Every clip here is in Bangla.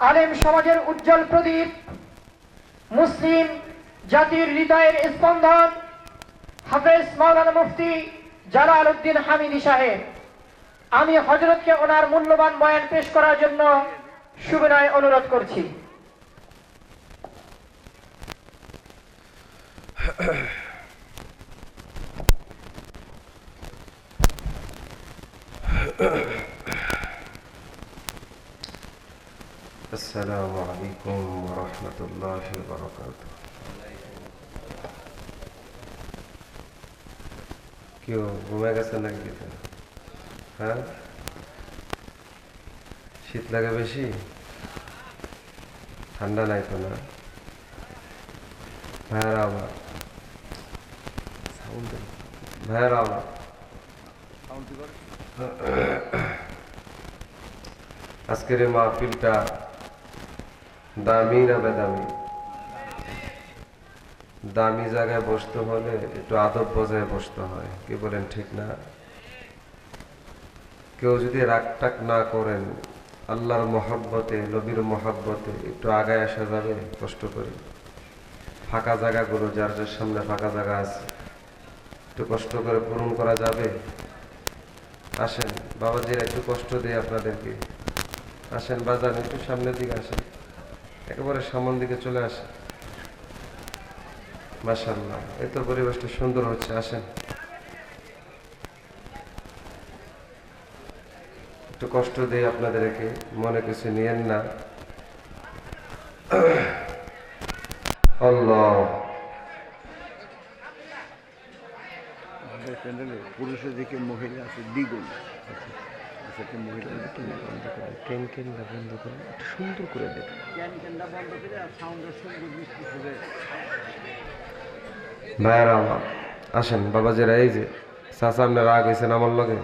আলেম সমাজের উজ্জ্বল প্রদীপ, মুসলিম জাতির হৃদয়ের স্পন্দন হাফেজ মাওলানা মুফতি জালাল উদ্দিন হামিদি সাহেব, আমি হযরতকে ওনার মূল্যবান বয়ান পেশ করার জন্য সুবিনয় অনুরোধ করছি। আসসালামু আলাইকুম ওয়া রাহমাতুল্লাহি ওয়া বারাকাতুহু। কেউ ঘুমে গেছে নাকি? হ্যাঁ, শীত লাগে বেশি? ঠান্ডা নাই তো না? ভাইয়েরা আমার, ভাইয়েরা আমার, আজকের এই মাহফিলটা দামি না বেদামি? দামি জায়গায় বসতে হলে একটু আদব বজায় বসতে হয়, কি বলেন ঠিক না? কেউ যদি রাগ টাক না করেন, আল্লাহর মহব্বতে নবীর মহব্বতে একটু আগায় আসা যাবে কষ্ট করে। ফাঁকা জায়গাগুলো যার যার সামনে ফাঁকা জায়গা আছে একটু কষ্ট করে পূরণ করা যাবে? আসেন বাবাজিরা, একটু কষ্ট দিই আপনাদেরকে। আসেন বাজান, একটু সামনের দিকে আসেন, একেবারে সামন দিকে চলে আসেন। মাশাআল্লাহ, এই তো পরিবেশটা সুন্দর হচ্ছে। আসেন, একটু কষ্ট দিই আপনাদেরকে, মনে কিছু নিয়েন না। আল্লাহ, পুরুষের দিকে মহিলা আছে দ্বিগুণ। মহিলা বন্ধ করে একটু সুন্দর করে দেখ। ভাইয়ারা আমার, আসেন বাবাজিরা। এই যে সামনে রাগ হয়েছেন আমার লগে,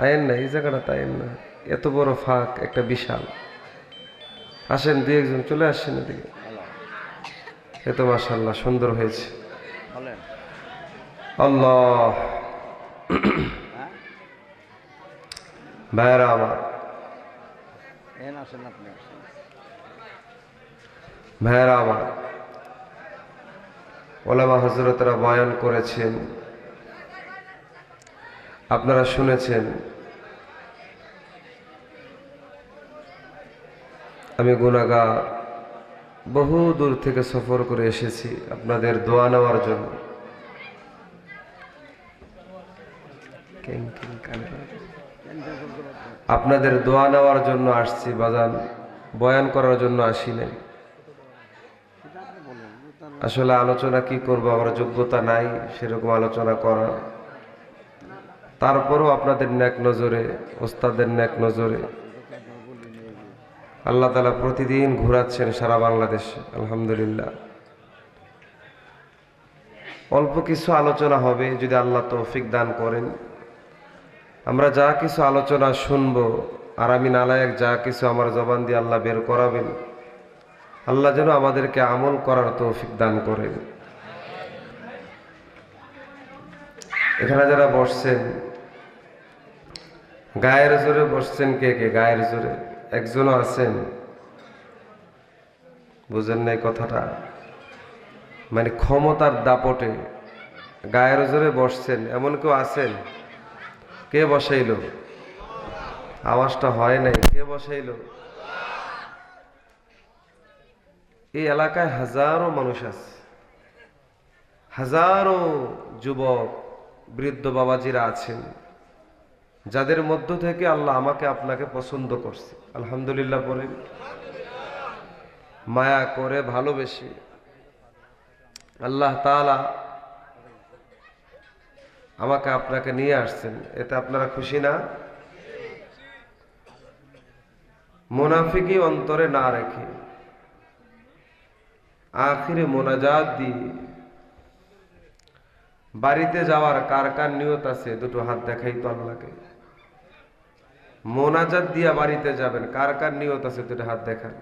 আয়েন না এই জায়গাটা, তাইন না, এত বড় ফাঁক একটা বিশাল। আসেন, দুই একজন চলে আসছেন এদিকে। এত মাশাআল্লাহ সুন্দর হয়েছে। আল্লাহ, ভাইয়ারা আমার, ভাইয়ারা আমার, ওলামা হযরতরা বয়ান করেছেন, আপনারা শুনেছেন। আমি গুনাহগার, বহু দূর থেকে সফর করে এসেছি আপনাদের দোয়া নেওয়ার জন্য। আপনাদের দোয়া নেওয়ার জন্য আসছি বাজান, বয়ান করার জন্য আসি নাই। আসলে আলোচনা কি করব, আমার যোগ্যতা নাই সেরকম আলোচনা করার। তারপরও আপনাদের নেক নজরে, ওস্তাদের নেক নজরে আল্লাহ তাআলা প্রতিদিন ঘোরাচ্ছেন সারা বাংলাদেশে, আলহামদুলিল্লাহ। অল্প কিছু আলোচনা হবে যদি আল্লাহ তৌফিক দান করেন। আমরা যা কিছু আলোচনা শুনবো, আর আমি নালায়েক যা কিছু আমার জবান দিয়ে আল্লাহ বের করাবেন, আল্লাহ যেন আমাদেরকে আমল করার তৌফিক দান করেন। এখানে যারা বসছেন, গায়ের জোরে বসছেন কে কে? গায়ের জোরে একজনও আছেন? বুঝেন নাই কথাটা? মানে ক্ষমতার দাপটে গায়ের জোরে বসছেন এমন কেউ আছেন? কে বসাইল? আওয়াজটা হয় নাই, কে বসাইল? এই এলাকায় হাজারো মানুষ আছে, হাজারো যুবক বৃদ্ধ বাবাজিরা আছেন, যাদের মধ্য থেকে আল্লাহ আমাকে আপনাকে পছন্দ করছে। আলহামদুলিল্লাহ বলেন। মায়া করে ভালোবেসে আল্লাহ তাআলা আমাকে আপনাকে নিয়ে আসছেন, এতে আপনারা খুশি না? মুনাফিকি অন্তরে না রেখে আখিরে মোনাজাত দিয়ে বাড়িতে যাওয়ার কার কার নিয়ত আছে? দুটো হাত দেখাই তো আল্লাহকে। মোনাজাত দিয়া বাড়িতে যাবেন, কার কার নিয়ত আছে? দুটো হাত দেখান।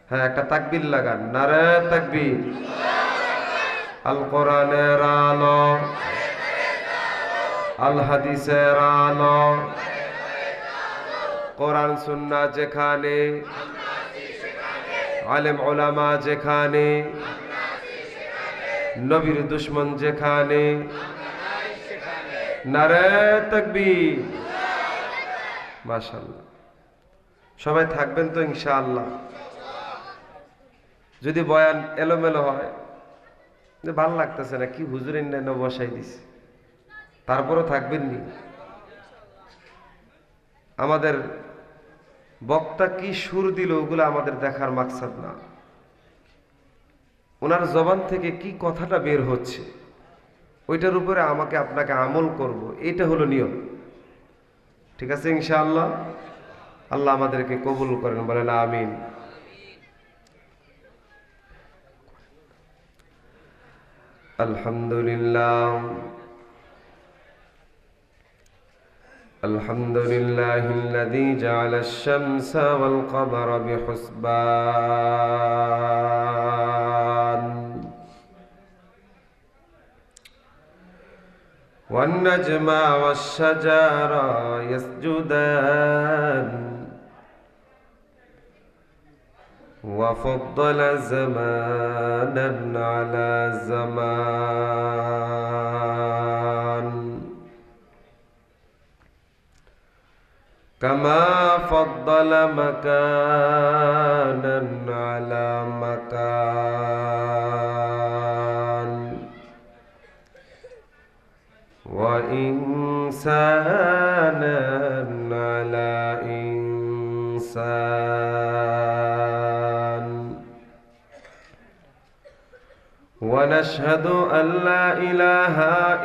হ্যাঁ, একটা তাকবীর লাগান, নারে তাকবীর। আল কোরআনের আলো, আল হাদিসের আলো, কোরআন সুন্নাহ যেখানে, আলেম ওলামা যেখানে, নবীর দুশ্মন যেখানে, নারে তাকবীর। মাশাআল্লাহ, সবাই থাকবেন তো ইনশাআল্লাহ। যদি বয়ান এলোমেলো হয়, যে ভাল লাগতেছে না, কি হুজুরের নেন বসাই দিছে, তারপরও থাকবেন নি। আমাদের বক্তা কি সুর দিল ওগুলো আমাদের দেখার মাকসাদ না, ওনার জবান থেকে কি কথাটা বের হচ্ছে ওইটার উপরে আমাকে আপনাকে আমল করব, এটা হলো নিয়ম। ঠিক আছে ইনশাআল্লাহ। আল্লাহ আমাদেরকে কবুল করেন, বলেন আমিন। আলহামদুলিল্লাহ, الحمد لله الذي جعل الشمس والقمر بحسبان والنجم والشجر يسجدان وفضل زمانا على زمان كما فضل مكانا على مكان وإنسانا على إنسان ونشهد أن لا إله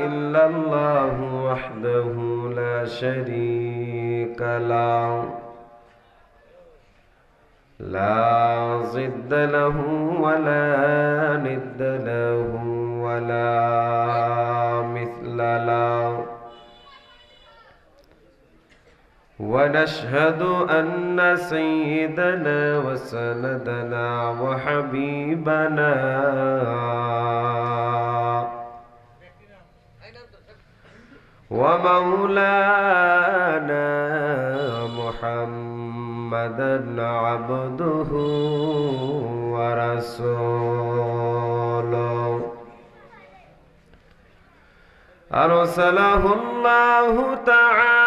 إلا الله وحده لا شريك له لا ضد له ولا ند له ولا مثل له ونشهد أن سيدنا وسندنا وحبيبنا ومولانا محمدا عبده ورسوله أرسله الله تعالى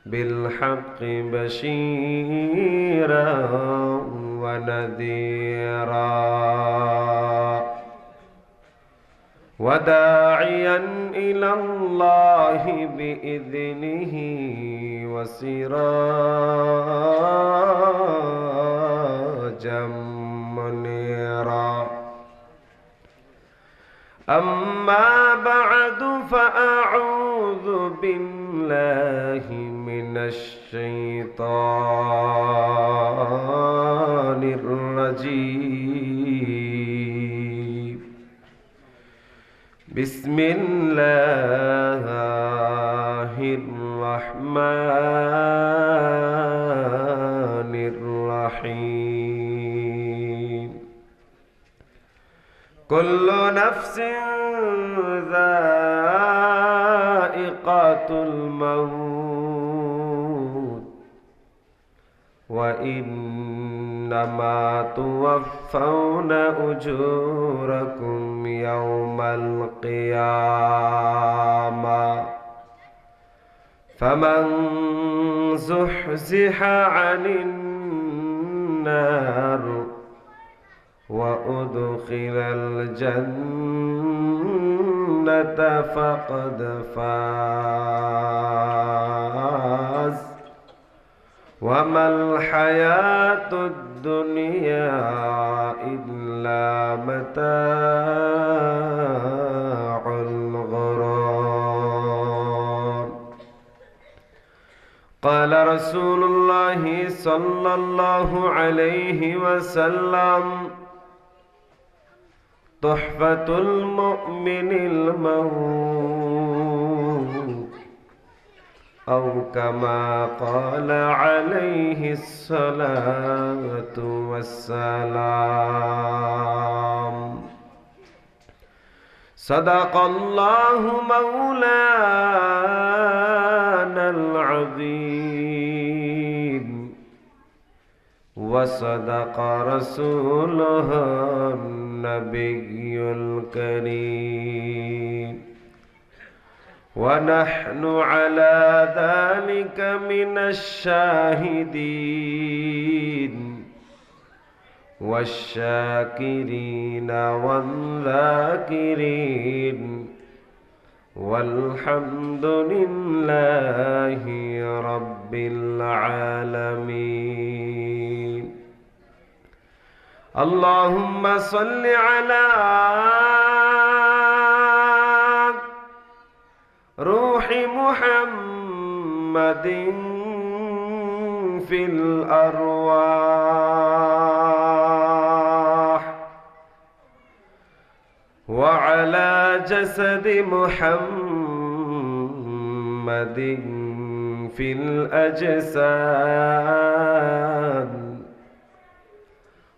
بالحق بشيرا ونذيرا وداعيا إلى الله بإذنه وسراجا منيرا أما بعد فأعوذ بالله من الشيطان الرجيم بسم الله الرحمن الرحيم كل نفس ذائقة الموت وإنما توفون أجوركم يوم القيامة فمن زحزح عن النار وأدخل الجنة فقد فاز وما الحياة الدنيا إلا متاع الغرور قال رسول الله صلى الله عليه وسلم تحفة المؤمن الموت أو كما قال عليه الصلاة والسلام صدق الله مولانا العظيم وصدق رسوله النبي الكريم ونحن على ذلك من الشاهدين والشاكرين والذاكرين والحمد لله رب العالمين اللهم صل على روح محمد في الأرواح وعلى جسد محمد في الأجساد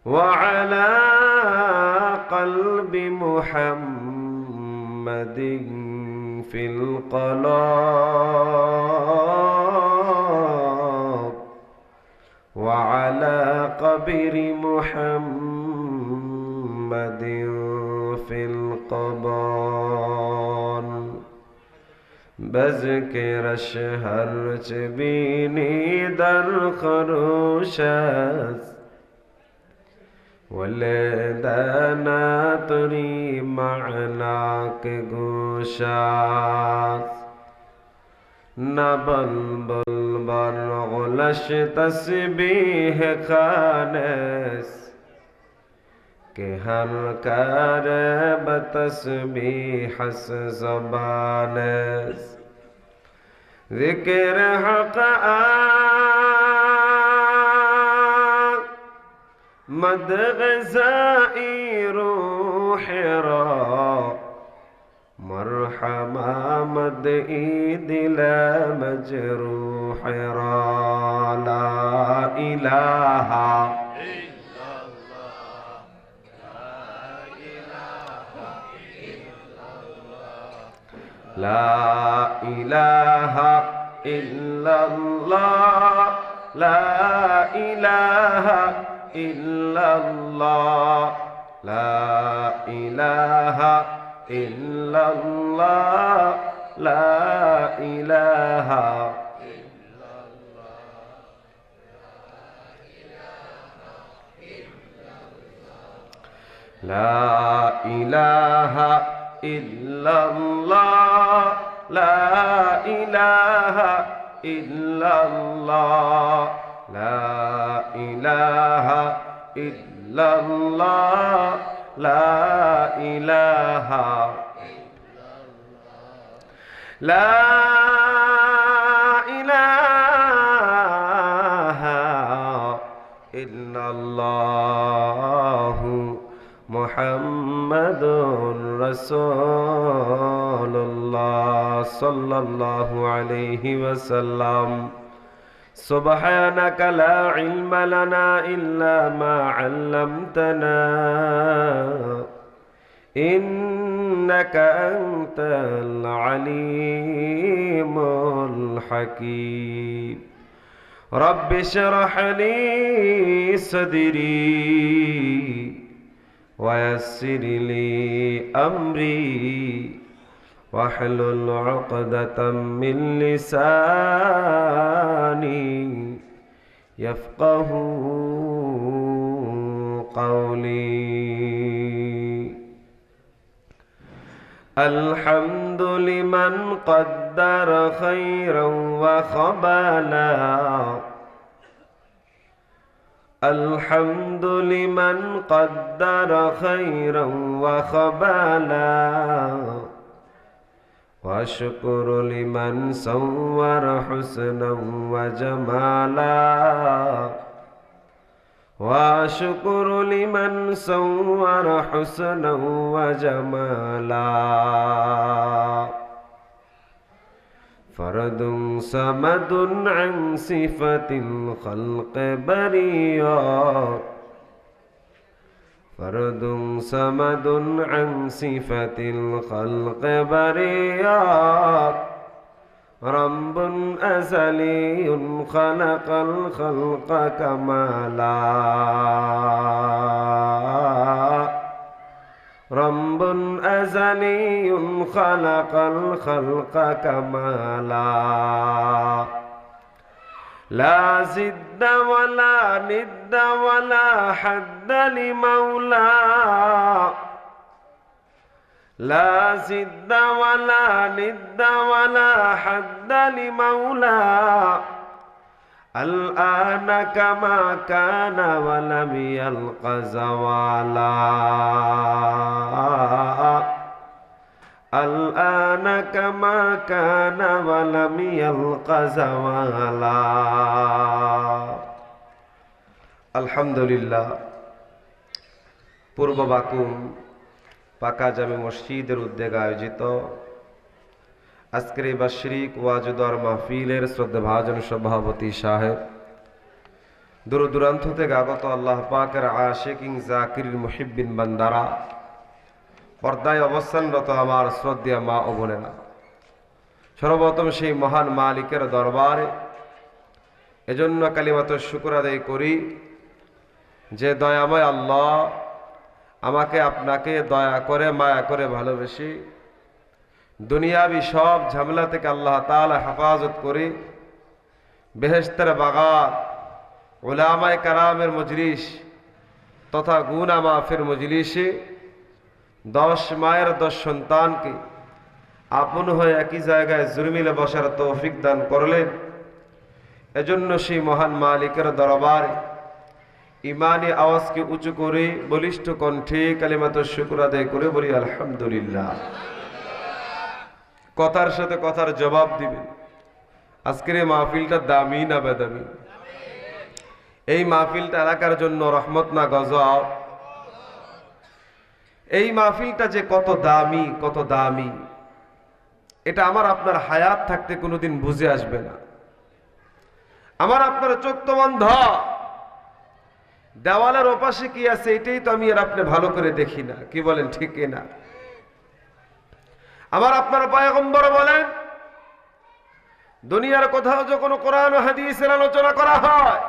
وعلى قلب محمد في القلب وعلى قبر محمد في القبر بذكر الشهر بيني در خروشات ولدنا تري معناك گوشات نبل بل غلش تسبیح خانس کہ ہر کار بتسبیح زبانس ذکر حق مد غذائی روح را مرحبا مد دل مجروح را لا الہ لا إله إلا الله لا إله إلا الله لا إله إلا الله لا إله لا إله إلا الله لا إله إلا الله لا إله إلا الله لا إله لا إله إلا الله محمد رسول الله صلى الله عليه وسلم سبحانك لا علم لنا إلا ما علمتنا إنك أنت العليم الحكيم رب اشرح لي صدري ويسر لي أمري واحلل عقدة من لساني يفقه قولي الحمد لمن قدر خيرا وخبالا الحمد لمن قدر خيرا وخبالا واشكر لمن صور حسنا وجمالا واشكر لمن صور حسنا وجمالا فرد صمد عن صفة الخلق بريا فرد صمد عن صفة الخلق بريات رب أزلي خلق الخلق كمالا رب أزلي خلق الخلق كمالا لا زد ولا ند ولا حد لمولى لا زد ولا ند ولا حد لمولى الآن كما كان ولم يلق زوالا الآن كما كان ولم يلق زوالا الحمد لله পূর্ব বাকুম পাকা জামে মসজিদের উদ্যোগে আয়োজিত আজকের এই বার্ষিক ওয়াজুদর মাহফিলের শ্রদ্ধাভাজন সভাপতি সাহেব, দূর দূরান্ত থেকে আগত আল্লাহ পাকের আশিকিন জাকিরিন মুহিব্বিন বান্দারা, পর্দায় অবস্থানরত আমার শ্রদ্ধেয় মা ও বোনেরা, সর্বপ্রথম সেই মহান মালিকের দরবারে এজন্য কালিমাত শুকর আদায় করি যে দয়াময় আল্লাহ আমাকে আপনাকে দয়া করে মায়া করে ভালোবেসে দুনিয়াবি সব ঝামেলা থেকে আল্লাহ তাআলা হেফাজত করে বেহেশতের বাগান উলামায়ে কেরামের মজলিস তথা গুনাহ মাফের মজলিসে 10 মায়ের 10 সন্তানকে আপন হয়ে একই জায়গায় জুরমিলে বসার তৌফিক দান করলেন। এজন্য সেই মহান মালিকের দরবারে ইমানি আওয়াজকে উঁচু করে বলিষ্ঠ কণ্ঠে কালিমাত শুকর আদায় করে বলি আলহামদুলিল্লাহ। কথার সাথে কথার জবাব দিবেন। আজকের এই মাহফিলটা দামি না বেদামি? এই মাহফিলটা এলাকার জন্য রহমত না গজব? এই মাহফিলটা যে কত দামি কত দামি, এটা আমার আপনার হায়াত থাকতে কোনোদিন বুঝে আসবে না। আমার আপনার চোখ তো বন্ধ, দেওয়ালের ওপাশে কি আছে এটাই তো আমি আর আপনি ভালো করে দেখি না। কি বলেন, ঠিক না? আমার আপনার পয়গম্বর বলেন, দুনিয়ার কোথাও যখন কোরআন ও হাদিসের আলোচনা করা হয়,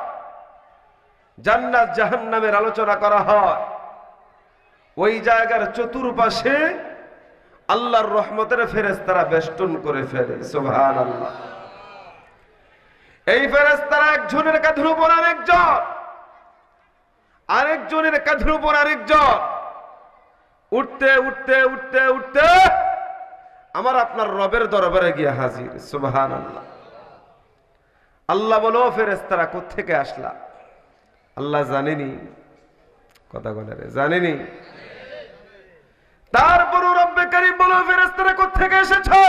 জান্নাত জাহান্নামের আলোচনা করা হয়, ওই জায়গার চতুর্পাশে আল্লাহর রহমতের ফেরেশতারা বেষ্টন করে ফেলে। সুবহানাল্লাহ। এই ফেরেশতারা একজনের কাঁধের উপর আরেকজন, আরেকজনের কাঁধের উপর আরেকজন, উঠতে উঠতে উঠতে উঠতে আমার আপনার রবের দরবারে গিয়ে হাজির। সুবহানাল্লাহ। আল্লাহ বলো, ফেরেশতারা কোত্থেকে আসলা? আল্লাহ জানেনি। কথা বলে রে, জানেনি। তারপরও রব্বে কারীম বলো, ফেরেশতারা কোত্থেকে এসেছো?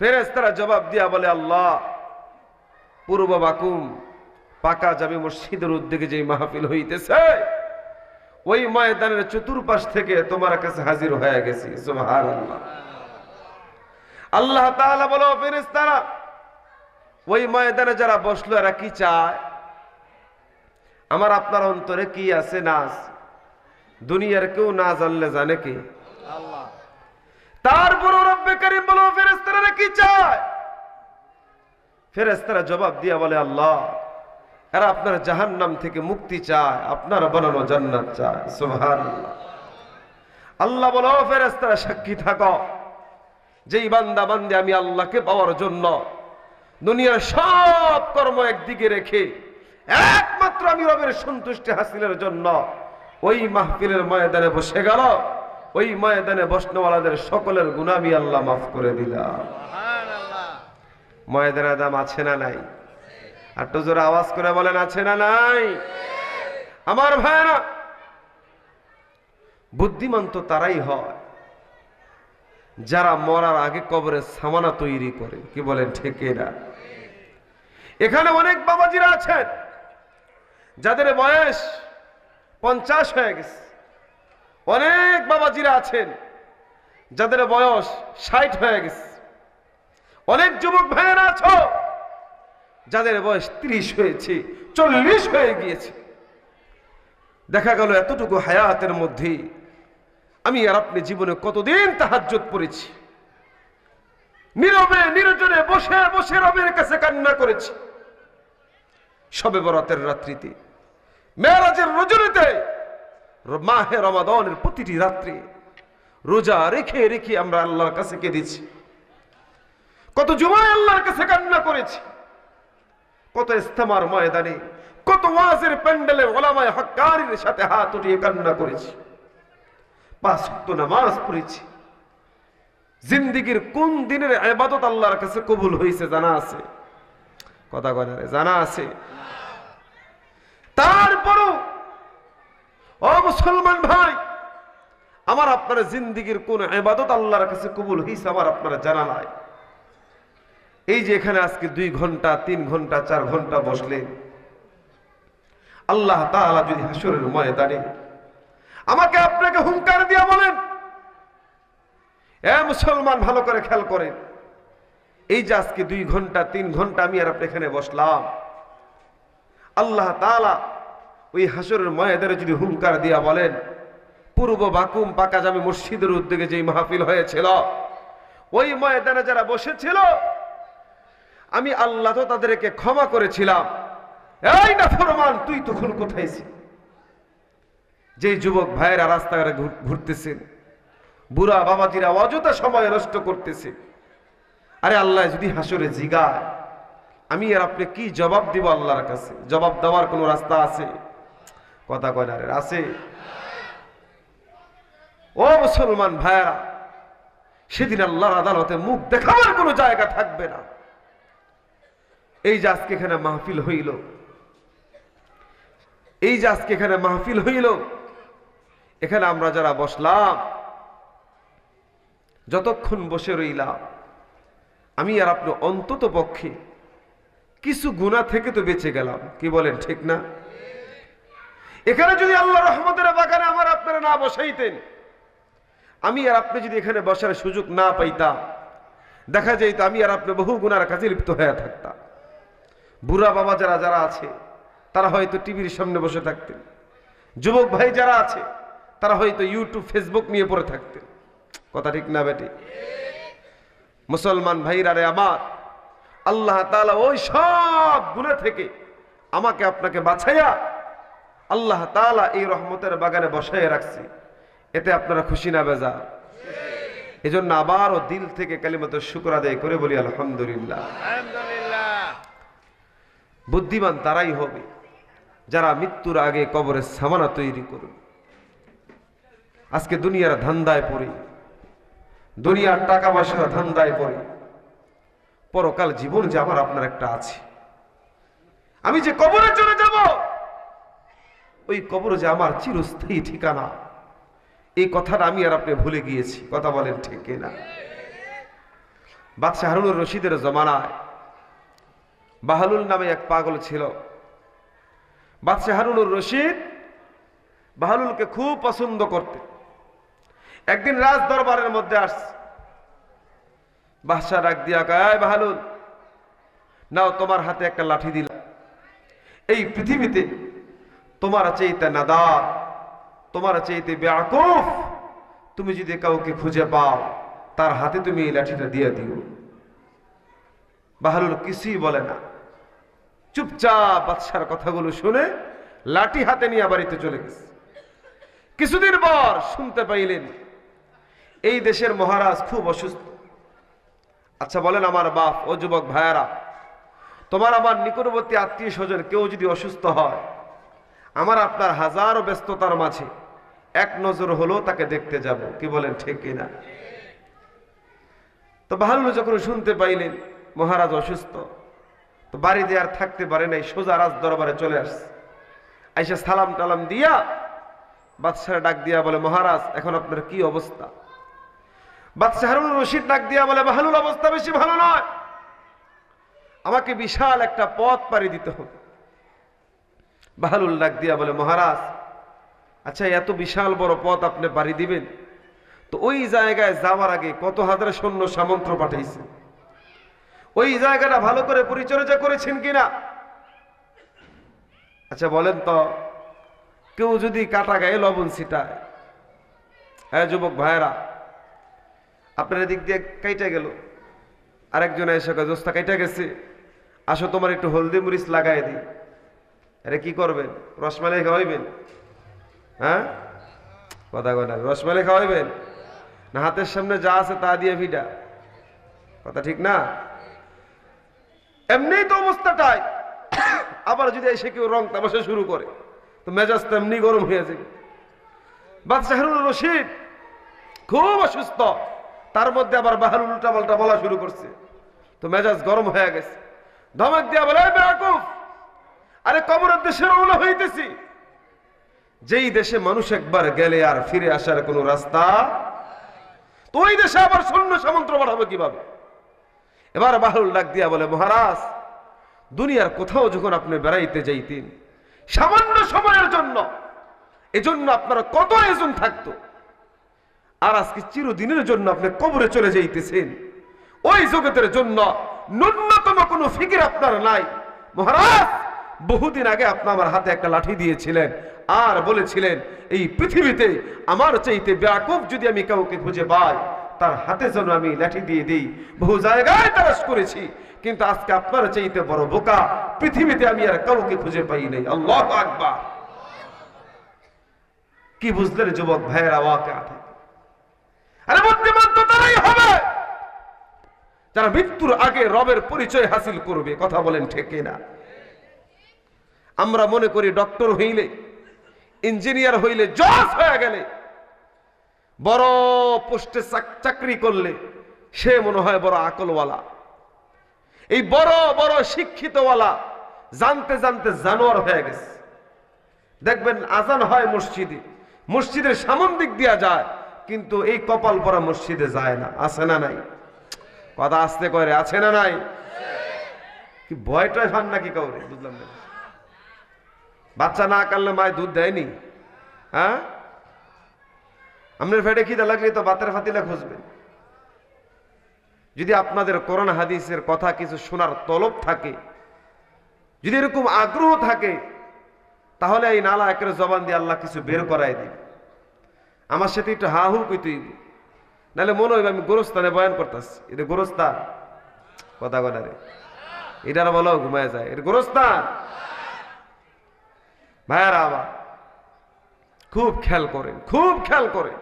ফেরেশতারা জবাব দিয়া বলে, আল্লাহ পূর্ব বাকুম পাকা জামে মসজিদের উদ্যোগে যে মাহফিল হইতেছে ওই ময়দানের চতুর্পাশ থেকে তোমার কাছে হাজির হয়ে গেছি। সুবহানাল্লাহ। আল্লাহ তাআলা বলো, ফেরেশতারা ওই ময়দানে যারা বসলো এরা কি চায়? আমার আপনার অন্তরে কি আছে না আছে দুনিয়ার কেউ না জানলে জানে কি? আল্লাহ। তারপরও রব্বে কারীম বলো, ফেরেশতারা কি চায়? ফেরেশতারা জবাব দিয়া বলে, আল্লাহ এরা আপনার জাহান্নাম থেকে মুক্তি চায়, আপনার বানানো জান্নাত চায়। সুবহানাল্লাহ। আল্লাহ বলো, ফেরেশতারা সাক্ষী থাকো, যেই বান্দা বান্দী আমি আল্লাহকে পাওয়ার জন্য দুনিয়ার সব কর্ম একদিকে রেখে একমাত্র আমি রবের সন্তুষ্টি হাসিলের জন্য ওই মাহফিলের ময়দানে বসে গেল, ওই ময়দানে বসনওয়ালাদের সকলের গুনাহ আমি আল্লাহ মাফ করে দিলাম। সুবহানাল্লাহ। ময়দানের দাম আছে না নাই? আর তো জোরে আওয়াজ করে বলেন, আছে না নাই? আমার ভাইরা, বুদ্ধিমান তো তারাই হয় যারা মরার আগে কবরের সামানা তৈরি করে। কি বলেন, ঠিক না? এখানে অনেক বাবাজিরা আছেন যাদের বয়স 50 হয়ে গেছে, অনেক বাবাজিরা আছেন যাদের বয়স 60 হয়ে গেছে, অনেক যুবক ভাইয়েরা আছো যাদের বয়স 30 হয়েছে, 40 হয়ে গিয়েছে। দেখা গেল এতটুকু হায়াতের মধ্যে আমি আর আপনি জীবনে কতদিন তাহাজ্জুদ পড়েছি, নীরবে নির্জনে বসে বসে রবের কাছে কান্না করেছি। শবে বরাতের রাত্রিতে, মেরাজের রজনীতে, মাহে রমাদানের প্রতিটি রাত্রি রোজা রেখে রেখে আমরা আল্লাহর কাছে কেঁদেছি। কত জুমায় আল্লাহর কাছে কান্না করেছি, কত ইস্তেমার ময়দানে, কত ওয়াজের প্যান্ডেলে ওলামায়ে হক্কানির সাথে হাত উঠিয়ে কান্না করেছি। 5 ওয়াক্ত নামাজ পড়েছি। জিন্দেগীর কোন দিনের ইবাদত আল্লাহর কাছে কবুল হয়েছে জানা আছে? কথা কয় না রে, জানা আছে? তারপরও ও মুসলমান ভাই, আমার আপনার জিন্দেগীর কোন ইবাদত আল্লাহর কাছে কবুল হয়েছে আমার আপনারা জানা নাই। এই যে এখানে আজকে 2 ঘন্টা 3 ঘন্টা 4 ঘন্টা বসলেন, আল্লাহ তাআলা যদি হাসরের ময়দানে আমাকে আপনাকে হুঙ্কার দিয়া বলেন, এ মুসলমান ভালো করে খেয়াল করেন, এই যে আজকে 2 ঘন্টা 3 ঘন্টা আমি আর আপনি এখানে বসলাম, আল্লাহ তাআলা ওই হাসরের ময়দানে যদি হুঙ্কার দিয়া বলেন, পূর্ব বাকুম পাকা জামে মসজিদের উদ্যোগে যে মাহফিল হয়েছিল, ওই ময়দানে যারা বসেছিল আমি আল্লাহ তো তাদেরকে ক্ষমা করেছিলাম, এই নাফরমান তুই তখন কোথায় ছিলি? যে যুবক ভাইয়েরা রাস্তাঘাটে ঘুরতেছেন, বুড়া বাবাজিরা অযথা সময় নষ্ট করতেছে, আরে আল্লাহ যদি হাসরে জিগায় আমি আর আপনি কি জবাব দিব আল্লাহর কাছে? জবাব দেওয়ার কোন রাস্তা আছে? কথা কয় না রে, আছে? ও মুসলমান ভাইয়েরা, সেদিন আল্লাহর আদালতে মুখ দেখাবার কোনো জায়গা থাকবে না। এই যে আজকে এখানে মাহফিল হইল, এই যে আজকে এখানে মাহফিল হইল, এখানে আমরা যারা বসলাম, যতক্ষণ বসে রইলাম, আমি আর আপনি অন্তত পক্ষে কিছু গুনাহ থেকে তো বেঁচে গেলাম। কি বলেন, ঠিক না? এখানে যদি আল্লাহ রহমতের বাগানে আমার আপনারা না বসাইতেন, আমি আর আপনি যদি এখানে বসার সুযোগ না পাইতাম, দেখা যাইতো আমি আর আপনি বহু গুনার কাজে লিপ্ত হয়ে থাকতাম। বুড়া বাবা যারা যারা আছে তারা হয়তো টিভির সামনে বসে থাকতেন, যুবক ভাই যারা আছে তারা হয়তো ইউটিউব ফেসবুক নিয়ে পড়ে থাকতেন। কথা ঠিক না বেটি? মুসলমান ভাইরা রে আমার, আল্লাহ তাআলা ওই সব গুনাহ থেকে আমাকে আপনাকে বাঁচাইয়া আল্লাহ তাআলা এই রহমতের বাগানে বসাইয়া রাখছে। এতে আপনারা খুশি না বেজার? এজন্য আবারও দিল থেকে কালিমাতুশ শুকর আদায় করে বলি আলহামদুলিল্লাহ। বুদ্ধিমান তারাই হবে যারা মৃত্যুর আগে কবরের সামানা তৈরি করবে। আজকে দুনিয়ার ধান্দায় পড়ে, দুনিয়ার টাকা পয়সার ধান্দায় পড়ে, পরকাল জীবন যে আমার আপনার একটা আছে, আমি যে কবরে চলে যাব, ওই কবর যে আমার চিরস্থায়ী ঠিকানা, এই কথাটা আমি আর আপনি ভুলে গিয়েছি। কথা বলেন ঠিক না? বাদশাহ হারুনুর রশিদের জমানায় বাহলুল নামে এক পাগল ছিল। বাদশাহ হারুনুর রশিদ বাহলুলকে খুব পছন্দ করতে। একদিন রাজ দরবারের মধ্যে আসছে, বাদশাহ ডাক দিয়া কয়, বাহলুল নাও তোমার হাতে একটা লাঠি দিলাম, এই পৃথিবীতে তোমার চাইতে নাদার, তোমার চাইতে বেয়াকুফ তুমি যদি কাউকে খুঁজে পাও, তার হাতে তুমি এই লাঠিটা দিয়ে দিও। বাহলুল কিছুই বলে না, চুপচাপ বাদশার কথাগুলো শুনে লাঠি হাতে নিয়ে বাড়িতে চলে গেছে। কিছুদিন পর শুনতে পাইলেন এই দেশের মহারাজ খুব অসুস্থ। আচ্ছা বলেন আমার বাপ ও যুবক ভাইয়ারা, তোমার আমার নিকটবর্তী আত্মীয় স্বজন কেউ যদি অসুস্থ হয়, আমার আপনার হাজারো ব্যস্ততার মাঝে এক নজর হলো তাকে দেখতে যাব। কি বলেন ঠিক কিনা? তো বাহলুল যখন শুনতে পাইলেন মহারাজ অসুস্থ, তো বাড়িতে আর থাকতে পারে নাই, সোজা রাজ দরবারে চলে আসছে। আইসা সালাম টালাম দিয়া বাদশাহ ডাক দিয়া বলে, মহারাজ এখন আপনার কি অবস্থা? বাদশাহ হারুনুর রশিদ ডাক দিয়া বলে, বাহলুল অবস্থা বেশি ভালো নয়, আমাকে বিশাল একটা পথ পাড়ি দিতে হবে। বাহলুল ডাক দিয়া বলে, মহারাজ আচ্ছা এত বিশাল বড় পথ আপনি পাড়ি দিবেন, তো ওই জায়গায় যাওয়ার আগে কত হাজার সৈন্য সামন্ত পাঠাইছে, ওই জায়গাটা ভালো করে পরিচর্যা করেছেন কিনা? আচ্ছা বলেন তো, কেউ যদি কাটা গায়ে লবণ ছিটায়, হ্যাঁ যুবক ভাইয়েরা, আপনার এদিক দিয়ে কাইটা গেল, আরেকজন এসে কয় দোস্তা কাইটা গেছে, আসো তোমার একটু হলদি মরিচ লাগাই দিই। আরে কি করবেন? রসমালাই খাওয়াইবেন? হ্যাঁ কথা কয় না, রসমালাই খাওয়াইবেন না হাতের সামনে যা আছে তা দিয়ে ভিডা? কথা ঠিক না? এমনি তো অবস্থাটাই, আবার যদি এসে কেউ রং তামাশা শুরু করে তো মেজাজ তো এমনি গরম হয়ে যাবে। বাদশাহ হারুনুর রশিদ খুব অসুস্থ, তার মধ্যে আবার বাহারুল উল্টা পাল্টা বলা শুরু করছে, তো মেজাজ গরম হয়ে গেছে। ধমক দিয়া বলে, বেয়াকুফ, আরে কবরের দেশে রওনা হইতেছি, যেই দেশে মানুষ একবার গেলে আর ফিরে আসার কোন রাস্তা, তো ওই দেশে আবার সৈন্য সামন্ত পাঠাবো কিভাবে? এবার বাহারুল ডাক দিয়া বলে, মহারাজ, দুনিয়ার কোথাও যখন আপনি বেড়াইতে যাইতেন সামান্য সময়ের জন্য, এজন্য আপনার কত আয়োজন থাকতো, আর আজকে চিরদিনের জন্য আপনি কবরে চলে যাইতেছেন, ওই জগতের জন্য ন্যূনতম কোনো ফিকির আপনার নাই। মহারাজ, বহুদিন আগে আপনি আমার হাতে একটা লাঠি দিয়েছিলেন আর বলেছিলেন এই পৃথিবীতে আমার চাইতে বেয়াকুফ যদি আমি কাউকে খুঁজে পাই তার হাতে যেন আমি লাঠি দিয়ে দিই। বহু জায়গায় তালাশ করেছি, কিন্তু আজকে আপনার চাইতে বড় বোকা পৃথিবীতে আমি আর কাউকে খুঁজে পাই নাই। আল্লাহু আকবার। কি বুঝলেন যুবক ভাইয়েরা? আরে বুদ্ধিমান তো তারাই হবে যারা মৃত্যুর আগে রবের পরিচয় হাসিল করবে। কথা বলেন ঠিক না? আমরা মনে করি ডক্টর হইলে, ইঞ্জিনিয়ার হইলে, জজ হয়ে গেলে, বড় পোস্টে চাকরি করলে সে মনে হয় বড় আকলওয়ালা। এই বড় বড় শিক্ষিতওয়ালা জানতে জানতে জানোয়ার হয়ে গেছে। দেখবেন আজান হয় মসজিদে, মসজিদের সামন দিক দিয়া যায়, কিন্তু এই কপাল পরা মসজিদে যায় না। আছে না নাই? কথা আসতে করে, আছে না নাই? কি ভয়টাই ফান নাকি কাউরে? বুঝলাম না। বাচ্চা না কাললে মায় দুধ দেয়নি? হ্যাঁ, আপনার ফেটে খিদা লাগলে তো বাতের ফাতিলা খুঁজবেন। যদি আপনাদের কোরআন হাদিসের কথা কিছু শোনার তলব থাকে, যদি এরকম আগ্রহ থাকে, তাহলে এই নালা একের জবান দিয়ে আল্লাহ কিছু বের করাই দিন। আমার সাথে একটু হা হু কইতেই, নাহলে মনে হইবে আমি গোরস্থানে বয়ান করতেছি। এটা গোরস্থান? কথা কথা রে, এটার বলো ঘুমায় যায়, এটা গোরস্থান? ভাইয়ারা আবার খুব খেয়াল করেন, খুব খেয়াল করেন।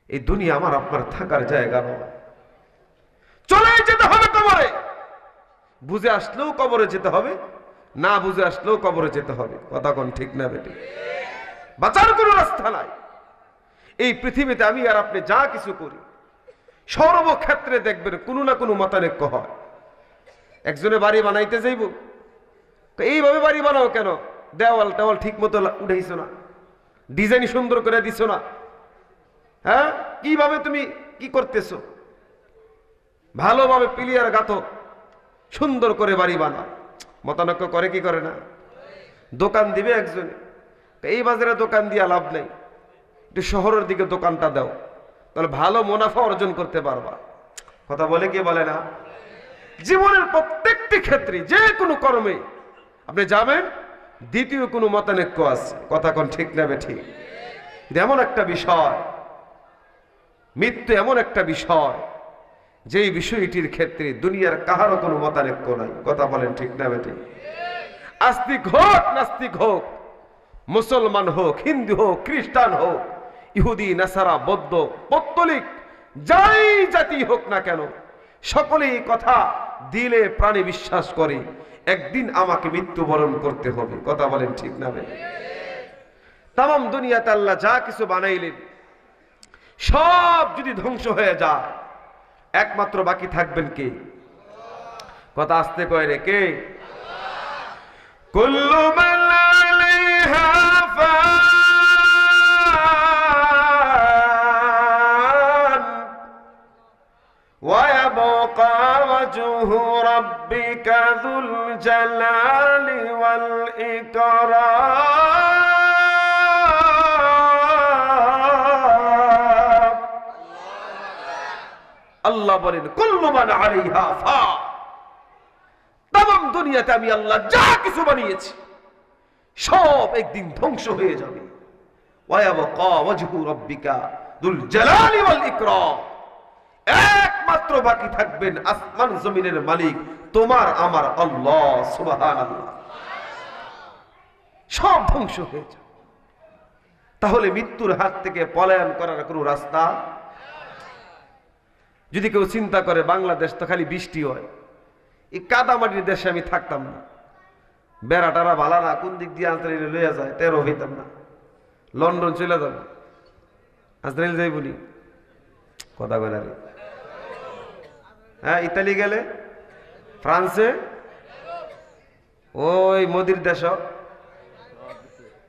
এই দুনিয়া আমার আপনার থাকার জায়গা নয়। চলে যেতে হবে কবরে। বুঝে আসলেও কবরে যেতে হবে, না বুঝে আসলেও কবরে যেতে হবে। কথা কোন ঠিক না বেটি? বাঁচার কোনো রাস্তা নাই। এই পৃথিবীতে আমি আর আপনি যা কিছু করি, সর্বক্ষেত্রে দেখবেন কোনো না কোনো মতানৈক্য হয়। একজনে বাড়ি বানাইতে যাইব, এইভাবে বাড়ি বানাও কেন? দেওয়াল টেওয়াল ঠিক মতো উঠাইছো না, ডিজাইন সুন্দর করে দিছো না, হ্যাঁ, কিভাবে তুমি কি করতেছো? ভালোভাবে পিলিয়ার গাঁথো, সুন্দর করে বাড়ি বানাও। মতানৈক্য করে কি করে না? দোকান দিবে একজনে, এই বাজারে দোকান দিয়া লাভ নেই, একটু শহরের দিকে দোকানটা দাও, তাহলে ভালো মুনাফা অর্জন করতে পারবা। কথা বলে কি বলে না? জীবনের প্রত্যেকটি ক্ষেত্রে যে কোনো কর্মে আপনি যাবেন, দ্বিতীয় কোনো মতানৈক্য আছে। কথা কোন ঠিক না ঠিক? এমন একটা বিষয়, মৃত্যু এমন একটা বিষয়, যেই বিষয়টির ক্ষেত্রে দুনিয়ার কাহারও কোনো মতানৈক্য নাই। কথা বলেন ঠিক না ঠিক? আস্তিক হোক নাস্তিক হোক, মুসলমান হোক, হিন্দু হোক, খ্রিস্টান হোক, ইহুদি, নাসারা, বৌদ্ধ, পত্তলিক, যাই জাতি হোক না কেন, সকলেই কথা দিলে প্রাণে বিশ্বাস করে একদিন আমাকে মৃত্যুবরণ করতে হবে। কথা বলেন ঠিক না? তাম দুনিয়াতে আল্লাহ যা কিছু বানাইলেন সব যদি ধ্বংস হয়ে যায়, একমাত্র বাকি থাকবেন কে? কথা আসতে কয় রে, কে? কুল্লু মান আলাইহা ফান ওয়া ইয়াবকা ওয়াজহু রাব্বিকা যুল জালালি ওয়াল ইকরাম। আল্লাহ বলেন কুল্লু মান আলাইহা ফান, তাম দুনিয়াতে আমি আল্লাহ যা কিছু বানিয়েছি সব একদিন ধ্বংস হয়ে যাবে। ওয়ায়াবকা ওয়াজহু রাব্বিকা দুল জালালি ওয়াল ইকরাম, একমাত্র বাকি থাকবেন আসমান জমিনের মালিক তোমার আমার আল্লাহ সুবহানাল্লাহ। সব ধ্বংস হয়ে যাবে। তাহলে মৃত্যুর হাত থেকে পলায়ন করার কোনো রাস্তা? যদি কেউ চিন্তা করে বাংলাদেশ তো খালি বৃষ্টি হয়, এই কাদামাটির দেশে আমি থাকতাম না, বেড়া টারা ভালা না, কোন দিক দিয়ে আজরাইল লইয়া যায় তেরো হইতাম না, লন্ডন চলে যাব, আজরাইল যাই বলি কথা বলে রে, হ্যাঁ ইতালি গেলে, ফ্রান্সে, ওই মোদির দেশ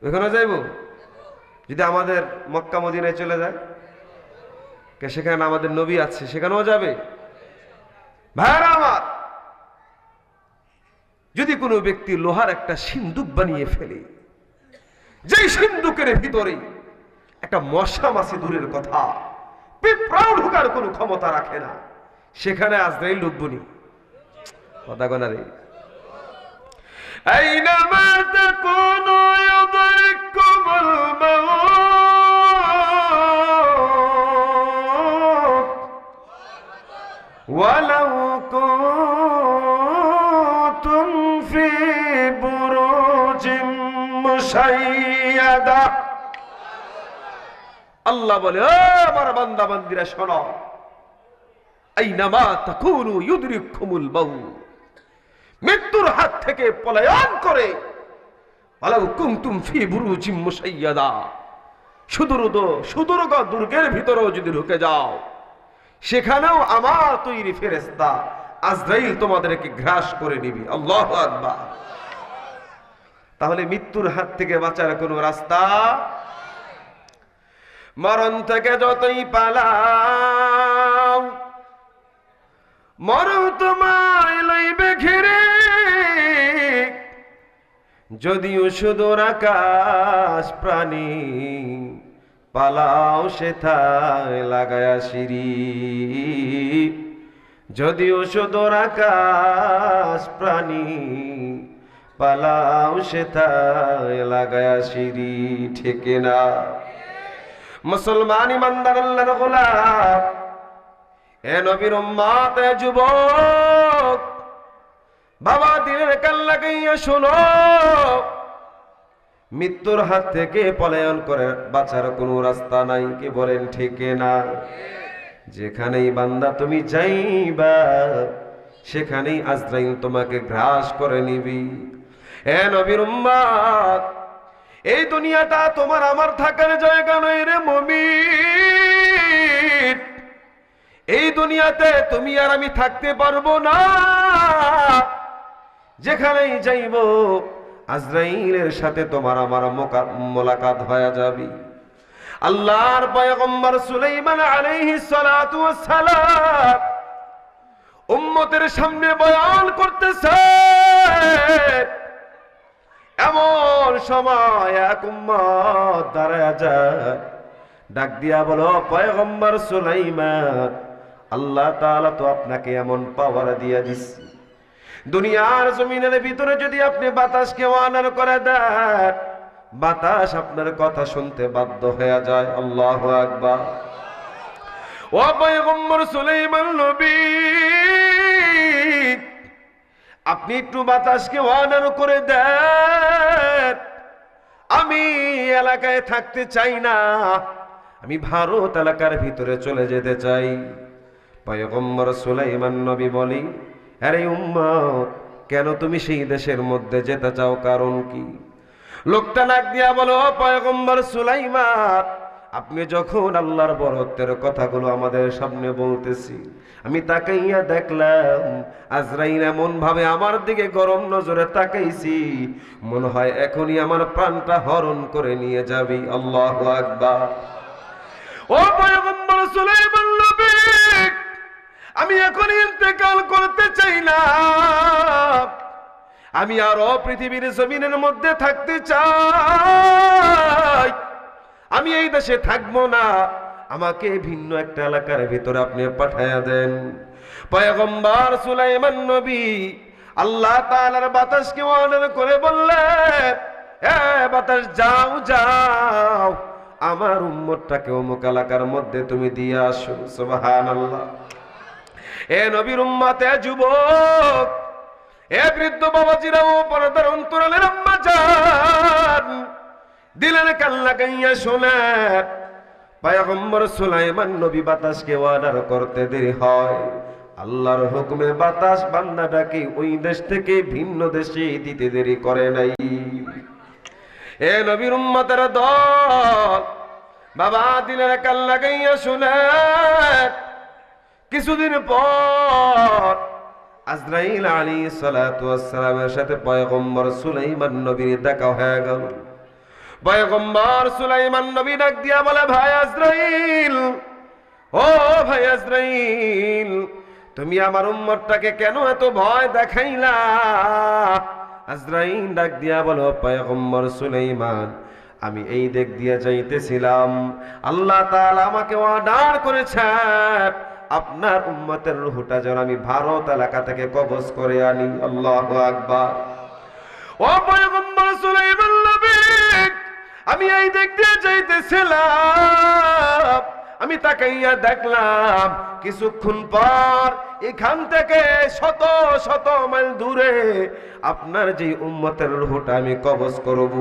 ওইখানে যাইব। যদি আমাদের মক্কা মদিনায় চলে যায়, সেখানে আমাদের নবী আছে, সেখানেও যাবে। ভাইরা আমার, যদি কোনো ব্যক্তি লোহার একটা সিন্দুক বানিয়ে ফেলে, যেই সিন্দুকের ভিতরে একটা মশা মাছি দূরের কথা, পিঁপড়াও ঢোকার কোনো ক্ষমতা রাখে না, সেখানে আজরাইল ঢুকবনি কথা গোনা রে। আইনামা তাকুনু ইউদরিকুমুল মাউত ওয়ালাউ কুনতুম ফি বুরুজিম মুশাইয়াদা। আল্লাহ বলে, ও আমার বান্দা বান্দিরা শোনো, আইনামা তাকুনু ইউদরিকুমুল মাউত, মৃত্যুর হাত থেকে পলায়ন করে, ওয়ালাউ কুনতুম ফি বুরুজিম মুশাইয়াদা, সুদূর দুর্গের ভিতরেও যদি ঢুকে যাও, সেখানেও আমার তৈরি ফেরেশতা আজরাইল তোমাদেরকে গ্রাস করে নিবে। আল্লাহু আকবার। তাহলে মৃত্যুর হাত থেকে বাঁচার কোনো রাস্তা? মরণ থেকে যতই পালাও, মরণ তোমায় লইবে ঘিরে, যদিও সুদূর আকাশ প্রাণী, পালাও সেথায় লাগায়া সিঁড়ি, যদিও সুদূর আকাশ প্রাণী, পালাও সেথায় লাগায়া সিঁড়ি। ঠিক না? মুসলমান ইমানদার আল্লাহর গোলাম, এ নবীর উম্মত, এ যুবক, বাবা দিনের কান লাগাইয়া শোনো, মৃত্যুর হাত থেকে পলায়ন করে বাঁচার কোনো রাস্তা নাই। কি বলেন ঠিক না? যেখানেই বান্দা তুমি যাইবা, সেখানেই আজরাইল তোমাকে গ্রাস করে নিবি। এ নবীর উম্মত, এই দুনিয়াটা তোমার আমার থাকার জায়গা নয় রে মুমিন। এই দুনিয়াতে তুমি আর আমি থাকতে পারবো না। যেখানেই যাইব, আজরাইলের সাথে তোমার আমার মোলাকাত হয়ে যাবে। আল্লাহর পয়গম্বর সুলাইমান আলাইহিস সালাতু ওয়াস সালাম উম্মতের সামনে বয়ান করতেছে। এমন সময় এক উম্মত দাঁড়ায় যায়, ডাক দিয়া বলো, পয়গম্বর সুলাইমান, আল্লাহ তাআলা তো আপনাকে এমন পাওয়ার দিয়া দিচ্ছে, দুনিয়ার জমিনের ভিতরে যদি আপনি বাতাসকে অনার করে দেন, বাতাস আপনার কথা শুনতে বাধ্য হয়ে যায়। আল্লাহু আকবার। ও পয়গম্বর সুলাইমান নবী, আপনি একটু বাতাসকে অনার করে দেন, আমি এলাকায় থাকতে চাই না, আমি ভারত এলাকার ভিতরে চলে যেতে চাই। পয়গম্বর সুলাইমান নবী বলি, আরে উম্মত, কেন তুমি সেই দেশের মধ্যে যেতে চাও, কারণ কি? লোকটা নাক দিয়া বলো, পয়গম্বর সুলাইমান, আপনি যখন আল্লাহর বরত্বের কথাগুলো আমাদের সামনে বলতেছি, আমি তাকাইয়া দেখলাম আজরাইল এমন ভাবে আমার দিকে গরম নজরে তাকাইছি, মনে হয় এখনই আমার প্রাণটা হরণ করে নিয়ে যাবি। আল্লাহু আকবার। ও পয়গম্বর সুলাইমান নবী, আমি এখন ইন্তেকাল করতে চাই না, আমি আরো পৃথিবীর জমিনের মধ্যে থাকতে চাই, আমি এই দেশে থাকবো না, আমাকে ভিন্ন একটা এলাকার ভিতরে আপনি পাঠায়া দেন। পয়গম্বর সুলাইমান নবী আল্লাহ তাআলার বাতাসকে অর্ডার করে বললেন, বাতাস যাও যাও, আমার উম্মতটাকে অমুক এলাকার মধ্যে তুমি দিয়ে আসো। সুবহানাল্লাহ। এ নবীর উম্মত, এ যুবক, এ বৃদ্ধ বাবাজিরা, ও পর্দার অন্তরালের আম্মা জান, দিলের কান লাগাইয়া শোনেন, পয়গম্বর সুলাইমান নবী বাতাসকে অর্ডার করতে দেরি হয়, আল্লাহর হুকুমে বাতাস বান্দাটাকে ওই দেশ থেকে ভিন্ন দেশে দিতে দেরি করে নাই। এ নবীর উম্মতের দল, বাবা দিলের কান লাগাইয়া শুনেন, কিছুদিন পর আজরাইল আলাইহিস সালাতু ওয়াস সালামের সাথে পয়গম্বর সুলাইমান নবীর দেখা হয়ে গেল। পয়গম্বর সুলাইমান নবী ডাক দিয়া বলে, ভাই আজরাইল, ও ভাই আজরাইল, তুমি আমার উম্মতটাকে কেন এত ভয় দেখাইলা? আজরাইল ডাক দিয়া বলো, পয়গম্বর সুলাইমান, আমি এই দিক দিয়ে যাইতেছিলাম, আল্লাহ তাআলা আমাকে অর্ডার করেছেন আপনার উম্মতের রূহটা যেন আমি ভারত এলাকা থেকে কবজ করে আনি। আল্লাহু আকবার। ও পয়গম্বর সুলাইমান নবী, আমি এই দিক দিয়ে যাইতেছিলাম, আমি তাকাইয়া দেখলাম কিছুক্ষণ পর এখান থেকে শত শত মাইল দূরে আপনার যে উম্মতের রূহটা আমি কবজ করব,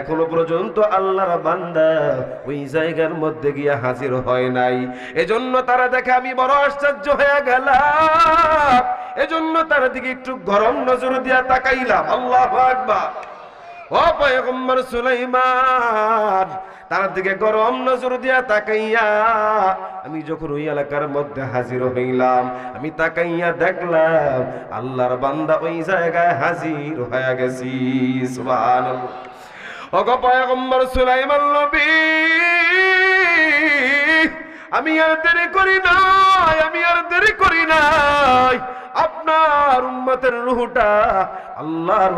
এখনো পর্যন্ত আল্লাহর বান্দা ওই জায়গার মধ্যে গিয়া হাজির হয় নাই। এজন্য তারা দেখে আমি বড় আশ্চর্য হয়ে গেলাম, এজন্য তার দিকে একটু গরম নজর দিয়া তাকাইলাম। আল্লাহু আকবার। ও পয়গম্বর সুলাইমান, তার দিকে গরম নজর দিয়া তাকাইয়া আমি যখন ওই এলাকার মধ্যে হাজির হইলাম, আমি তাকাইয়া দেখলাম আল্লাহর বান্দা ওই জায়গায় হাজির হয়ে গেছি। সুবহানাল্লাহ। ও গো পয়গম্বর সুলাইমান নবী, আমি আর দেরি করি নাই, আমি আর দেরি করি নাই, আপনার উম্মতের রূহটা আল্লাহর